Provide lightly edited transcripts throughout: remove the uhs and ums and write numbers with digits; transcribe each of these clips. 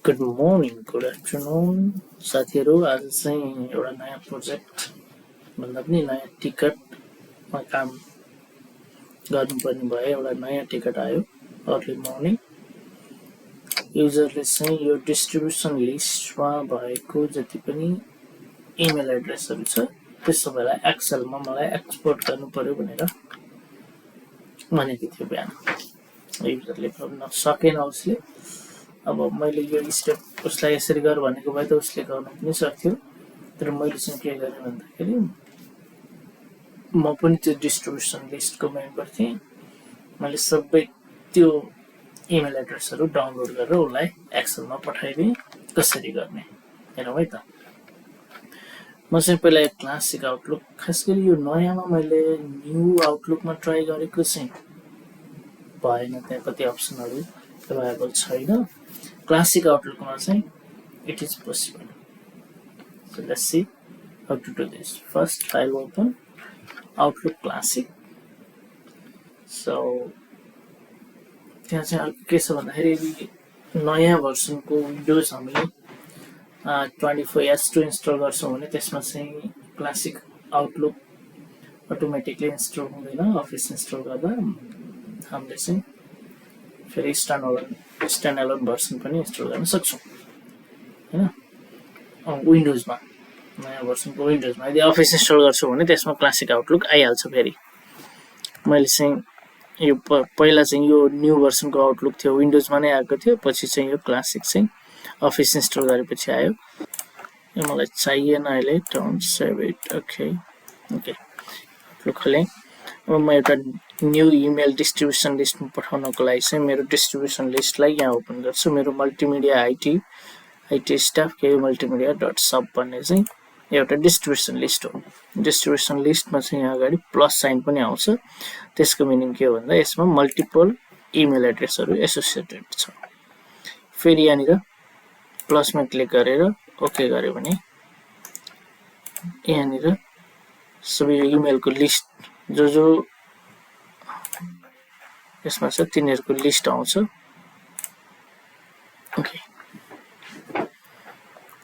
Good morning, good afternoon साथीहरू। आज चाहिँ एउटा नयाँ प्रोजेक्ट भन्दा पनि नयाँ टिकटमा काम गर्नुपर्ने भयो। एउटा नयाँ टिकट आयो अर्ली मर्निङ। युजरले चाहिँ यो डिस्ट्रिब्युसन लिस्टमा भएको जति पनि इमेल एड्रेसहरू छ त्यो सबैलाई एक्सेलमा मलाई एक्सपोर्ट गर्नु पर्यो भनेर भनेको थियो बिहान। युजरले गर्न सकेन उसले। अब मैले यो स्टेप उसलाई यसरी गर भनेको भए त उसले गर्न पनि सक्थ्यो, तर मैले चाहिँ के गरेँ भन्दाखेरि म पनि त्यो डिस्ट्रिब्युसन लिस्टको मेम्बर थिएँ। मैले सबै त्यो इमेल एड्रेसहरू डाउनलोड गरेर उसलाई एक्सेलमा पठाइदिएँ कसरी गर्ने हेरौँ है त। म चाहिँ पहिला एक क्लासिक आउटलुक, खास गरी यो नयाँमा मैले न्यू आउटलुकमा ट्राई गरेको चाहिँ भएन, त्यहाँ कति अप्सनहरू एभाइलेबल छैन। क्लासिक आउटलुकमा चाहिँ it is possible. So let's see how to do this. First, file open Outlook Classic. So त्यहाँ चाहिँ अर्को के छ भन्दाखेरि नयाँ भर्सनको विन्डोज हामीले 24S2 इन्स्टल गर्छौँ भने त्यसमा चाहिँ क्लासिक आउटलुक अटोमेटिकली इन्स्टल हुँदैन। अफिस इन्स्टल गर्दा हामीले चाहिँ फेरि स्ट्यान्ड एलोन भर्सन पनि इन्स्टल गर्न सक्छौँ हैन। विन्डोजमा नयाँ भर्सनको विन्डोजमा यदि अफिस इन्स्टल गर्छौँ भने त्यसमा क्लासिक आउटलुक आइहाल्छ। फेरि मैले चाहिँ यो पहिला चाहिँ यो न्यू भर्सनको आउटलुक थियो, विन्डोजमा नै आएको थियो। पछि चाहिँ यो क्लासिक चाहिँ अफिस इन्स्टल गरेपछि आयो। यो मलाई चाहिएन अहिले, don't save it. Okay outlook खोलेँ। अब म एउटा न्यू इमेल डिस्ट्रिब्युसन लिस्टमा पठाउनको लागि चाहिँ मेरो डिस्ट्रिब्युसन लिस्टलाई यहाँ ओपन गर्छु। मेरो मल्टिमिडिया आइटी स्टाफ के मल्टिमिडिया डट सब भन्ने चाहिँ एउटा डिस्ट्रिब्युसन लिस्ट हो। डिस्ट्रिब्युसन लिस्टमा चाहिँ यहाँ अगाडि प्लस साइन पनि आउँछ। त्यसको मिनिङ के हो भन्दा यसमा मल्टिपल इमेल एड्रेसहरू एसोसिएटेड छ। फेरि यहाँनिर प्लसमा क्लिक गरेर ओके गर्यो भने यहाँनिर सबै इमेलको लिस्ट जो यसमा छ तिनीहरूको लिस्ट आउँछ। ओके,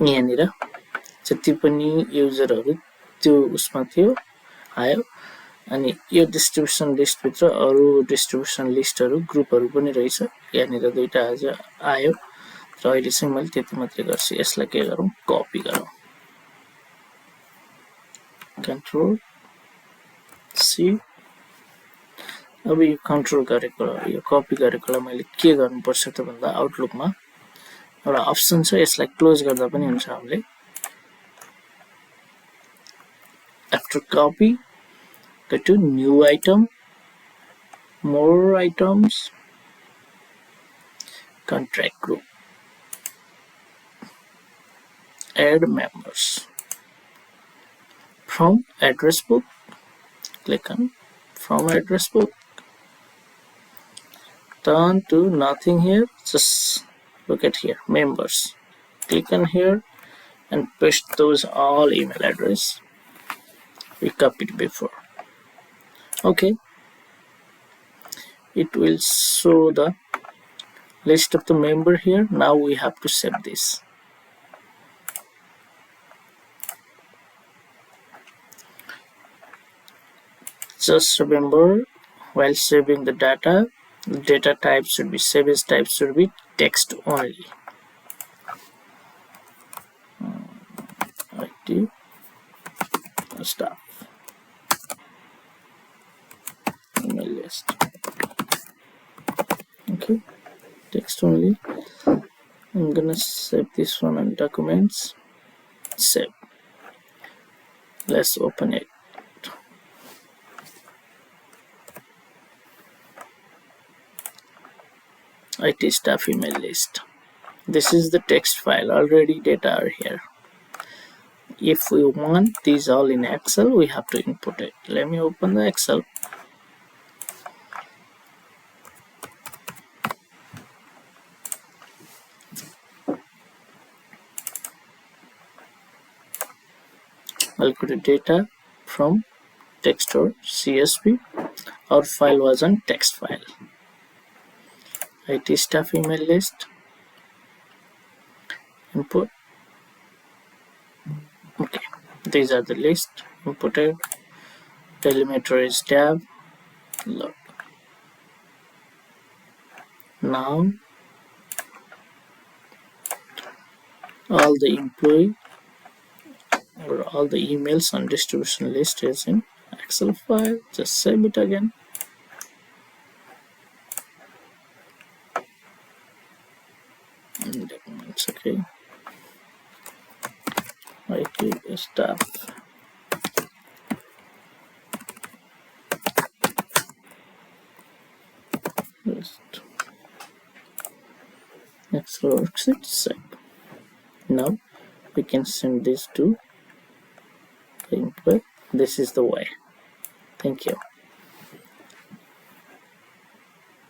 यहाँनिर जति पनि युजरहरू त्यो उसमा थियो आयो। अनि यो डिस्ट्रिब्युसन लिस्टभित्र अरू डिस्ट्रिब्युसन लिस्टहरू ग्रुपहरू पनि रहेछ। यहाँनिर दुईटा आज आयो र अहिले चाहिँ मैले त्यति मात्रै गर्छु। यसलाई के गरौँ, कपी गरौँ, कन्ट्रोल सी। अब यो कन्ट्रोल गरेको यो कपी गरेकोलाई मैले के गर्नुपर्छ त भन्दा आउटलुकमा एउटा अप्सन छ, यसलाई क्लोज गर्दा पनि हुन्छ हामीले। After copy go to new item, more items, contract group, add members. From address book, click on from address book, turn to nothing here, just look at here, members, click on here and paste those all email address we copied before. Okay, it will show the list of the member here. Now we have to save this. Just remember, while saving the data type should be savage type should be text only. IT staff email list. Okay, text only. I'm gonna save this one on documents. Save. Let's open it. IT staff email list. This is the text file. Already data are here. If we want these all in Excel, we have to input it. Let me open the Excel. I'll go to data from text or CSV. Our file was on text file. IT staff email list. input. Okay, these are the list inputted. Delimiter is tab. Look. Now all the employee or all the emails on distribution list is in Excel file. Just save it again. It's okay. I click stop. List. Excel worksheet save. Now we can send this to the employee. This is the way. Thank you.